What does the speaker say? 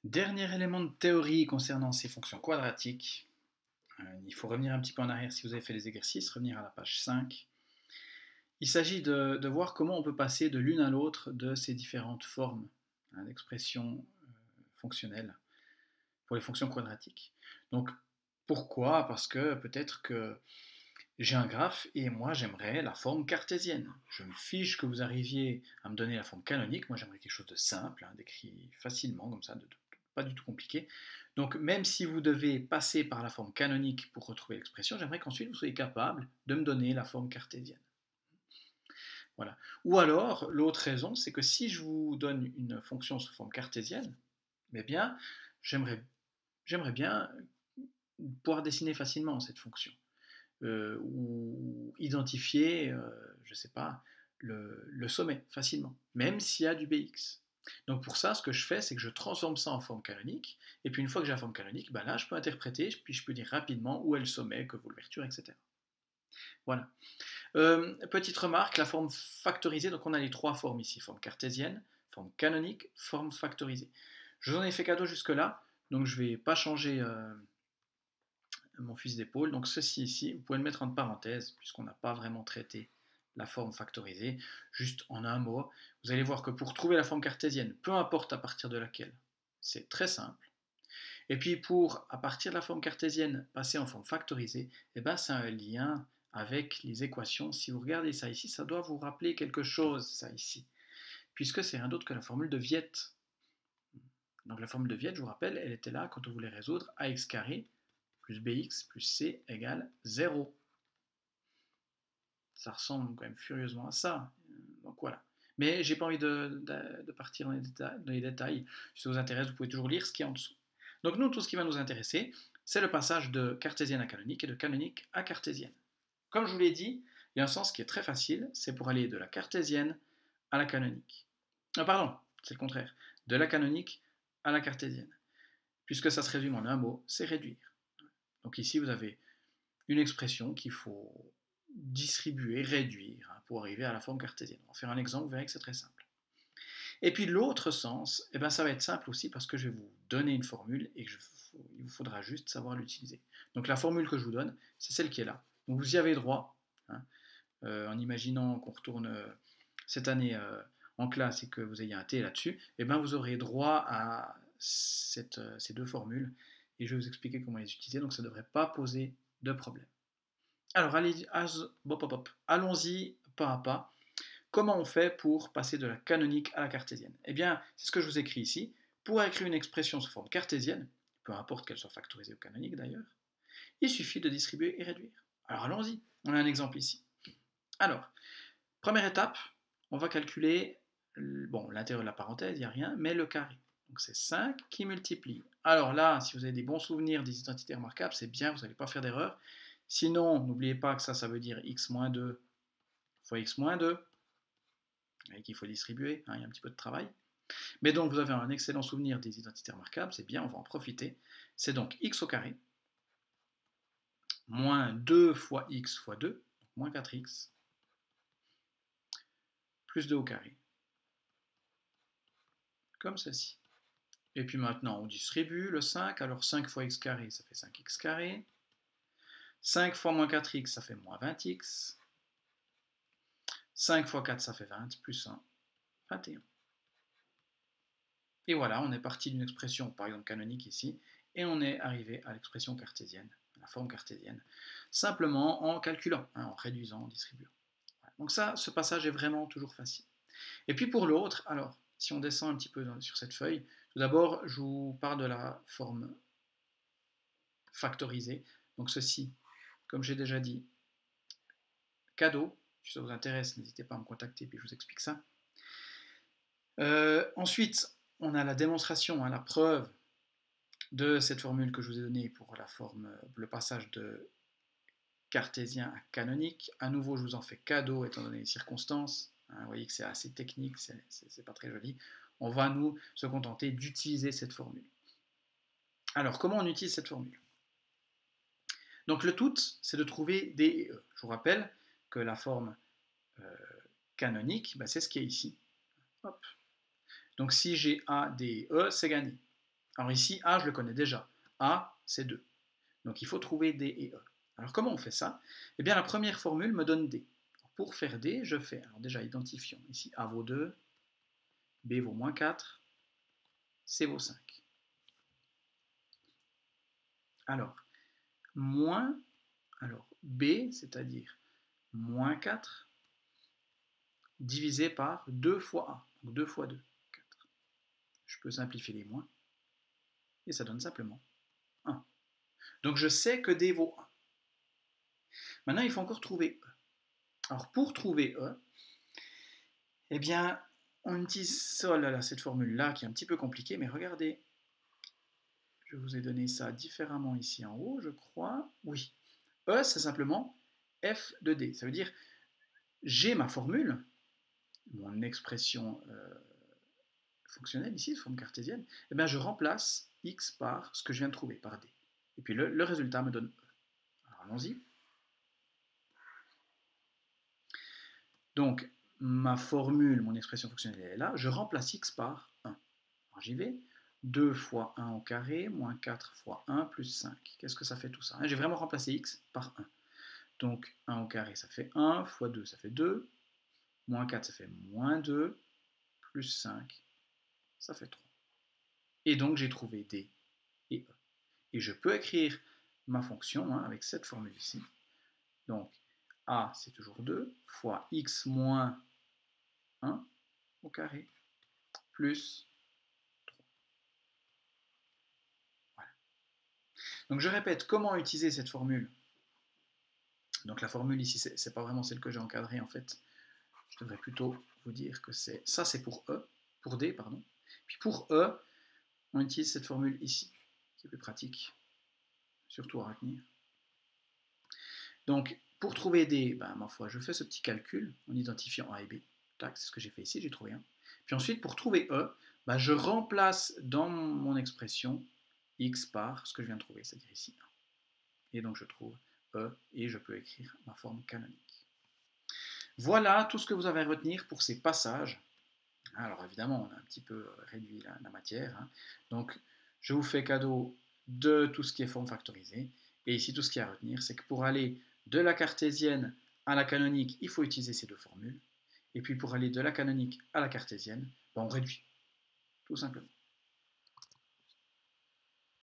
Dernier élément de théorie concernant ces fonctions quadratiques. Il faut revenir un petit peu en arrière si vous avez fait les exercices, revenir à la page 5. Il s'agit de voir comment on peut passer de l'une à l'autre de ces différentes formes d'expression fonctionnelle pour les fonctions quadratiques. Donc pourquoi? Parce que peut-être que j'ai un graphe et moi j'aimerais la forme cartésienne. Je me fiche que vous arriviez à me donner la forme canonique, moi j'aimerais quelque chose de simple, décrit facilement comme ça, pas du tout compliqué. Donc même si vous devez passer par la forme canonique pour retrouver l'expression, j'aimerais qu'ensuite vous soyez capable de me donner la forme cartésienne. Voilà. Ou alors, l'autre raison, c'est que si je vous donne une fonction sous forme cartésienne, eh bien, j'aimerais bien pouvoir dessiner facilement cette fonction. Ou identifier, je ne sais pas, le sommet facilement, même s'il y a du bx. Donc pour ça, ce que je fais, c'est que je transforme ça en forme canonique, et puis une fois que j'ai la forme canonique, ben là, je peux interpréter, puis je peux dire rapidement où est le sommet, que vaut l'ouverture, etc. Voilà. Petite remarque, la forme factorisée, donc on a les trois formes ici, forme cartésienne, forme canonique, forme factorisée. Je vous en ai fait cadeau jusque-là, donc je ne vais pas changer mon fusil d'épaule. Donc ceci ici, vous pouvez le mettre entre parenthèses, puisqu'on n'a pas vraiment traité la forme factorisée. Juste en un mot, vous allez voir que pour trouver la forme cartésienne, peu importe à partir de laquelle, c'est très simple. Et puis pour, à partir de la forme cartésienne, passer en forme factorisée, eh ben, c'est un lien avec les équations. Si vous regardez ça ici, ça doit vous rappeler quelque chose, ça ici, puisque c'est rien d'autre que la formule de Viette. Donc la formule de Viette, je vous rappelle, elle était là quand on voulait résoudre ax carré plus bx plus c égale 0. Ça ressemble quand même furieusement à ça. Donc voilà. Mais j'ai pas envie de partir dans les détails. Si ça vous intéresse, vous pouvez toujours lire ce qui est en dessous. Donc nous, tout ce qui va nous intéresser, c'est le passage de cartésienne à canonique et de canonique à cartésienne. Comme je vous l'ai dit, il y a un sens qui est très facile, c'est pour aller de la cartésienne à la canonique. Ah pardon, c'est le contraire. De la canonique à la cartésienne. Puisque ça se résume en un mot, c'est réduire. Donc ici, vous avez une expression qu'il faut distribuer, réduire, pour arriver à la forme cartésienne. On va faire un exemple, vous verrez que c'est très simple. Et puis l'autre sens, eh ben, ça va être simple aussi parce que je vais vous donner une formule et il vous faudra juste savoir l'utiliser. Donc la formule que je vous donne, c'est celle qui est là. Donc vous y avez droit, en imaginant qu'on retourne cette année en classe et que vous ayez un T là-dessus, eh ben, vous aurez droit à ces deux formules et je vais vous expliquer comment les utiliser, donc ça ne devrait pas poser de problème. Alors, allons-y pas à pas. Comment on fait pour passer de la canonique à la cartésienne? Eh bien, c'est ce que je vous écris ici. Pour écrire une expression sous forme cartésienne, peu importe qu'elle soit factorisée ou canonique d'ailleurs, il suffit de distribuer et réduire. Alors allons-y, on a un exemple ici. Alors, première étape, on va calculer, bon, l'intérieur de la parenthèse, il n'y a rien, mais le carré. Donc c'est 5 qui multiplie. Alors là, si vous avez des bons souvenirs des identités remarquables, c'est bien, vous n'allez pas faire d'erreur. Sinon, n'oubliez pas que ça veut dire x-2 fois x-2, et qu'il faut distribuer, il y a un petit peu de travail. Mais donc vous avez un excellent souvenir des identités remarquables, c'est bien, on va en profiter. C'est donc x au carré, moins 2 fois x fois 2, donc moins 4x, plus 2 au carré, comme ceci. Et puis maintenant, on distribue le 5, alors 5 fois x carré, ça fait 5x carré. 5 fois moins 4x, ça fait moins 20x. 5 fois 4, ça fait 20, plus 1, 21. Et voilà, on est parti d'une expression, par exemple canonique ici, et on est arrivé à l'expression cartésienne, à la forme cartésienne, simplement en calculant, en réduisant, en distribuant. Voilà. Donc ça, ce passage est vraiment toujours facile. Et puis pour l'autre, alors, si on descend un petit peu sur cette feuille, tout d'abord, je vous parle de la forme factorisée. Donc ceci, comme j'ai déjà dit, cadeau. Si ça vous intéresse, n'hésitez pas à me contacter, puis je vous explique ça. Ensuite, on a la démonstration, la preuve de cette formule que je vous ai donnée pour la forme, le passage de cartésien à canonique. À nouveau, je vous en fais cadeau étant donné les circonstances. Vous voyez que c'est assez technique, c'est pas très joli. On va nous se contenter d'utiliser cette formule. Alors, comment on utilise cette formule? Donc le tout, c'est de trouver D et E. Je vous rappelle que la forme canonique, c'est ce qui est ici. Hop. Donc si j'ai A, D et E, c'est gagné. Alors ici, A, je le connais déjà. A, c'est 2. Donc il faut trouver D et E. Alors comment on fait ça? Eh bien la première formule me donne D. Pour faire D, je fais, alors déjà identifions, ici A vaut 2, B vaut moins 4, C vaut 5. Alors, B, c'est-à-dire moins 4, divisé par 2 fois A, donc 2 fois 2, 4. Je peux simplifier les moins, et ça donne simplement 1. Donc je sais que D vaut 1. Maintenant, il faut encore trouver E. Alors pour trouver E, eh bien, on utilise cette formule-là qui est un petit peu compliquée, mais regardez, je vous ai donné ça différemment ici en haut, je crois. Oui. E, c'est simplement f de d. Ça veut dire, j'ai ma formule, mon expression fonctionnelle ici, forme cartésienne, et bien je remplace x par ce que je viens de trouver, par d. Et puis le résultat me donne E. Alors allons-y. Donc, ma formule, mon expression fonctionnelle est là, je remplace x par 1. Alors j'y vais. 2 fois 1 au carré, moins 4 fois 1 plus 5. Qu'est-ce que ça fait tout ça? J'ai vraiment remplacé x par 1. Donc 1 au carré, ça fait 1, fois 2, ça fait 2, moins 4, ça fait moins 2, plus 5, ça fait 3. Et donc j'ai trouvé D et E. Et je peux écrire ma fonction avec cette formule ici. Donc A, c'est toujours 2, fois x moins 1 au carré, plus 3. Voilà. Donc je répète comment utiliser cette formule. Donc la formule ici, c'est pas vraiment celle que j'ai encadrée en fait. Je devrais plutôt vous dire que ça c'est pour E, pour D, pardon. Puis pour E, on utilise cette formule ici, qui est plus pratique, surtout à retenir. Donc pour trouver D, ma foi, je fais ce petit calcul en identifiant A et B. Tac, c'est ce que j'ai fait ici, j'ai trouvé 1. Puis ensuite, pour trouver E, je remplace dans mon expression x par ce que je viens de trouver, c'est-à-dire ici 1. Et donc je trouve E et je peux écrire ma forme canonique. Voilà tout ce que vous avez à retenir pour ces passages. Alors évidemment, on a un petit peu réduit la matière. Donc je vous fais cadeau de tout ce qui est forme factorisée. Et ici, tout ce qu'il y a à retenir, c'est que pour aller de la cartésienne à la canonique, il faut utiliser ces deux formules. Et puis pour aller de la canonique à la cartésienne, on réduit, tout simplement.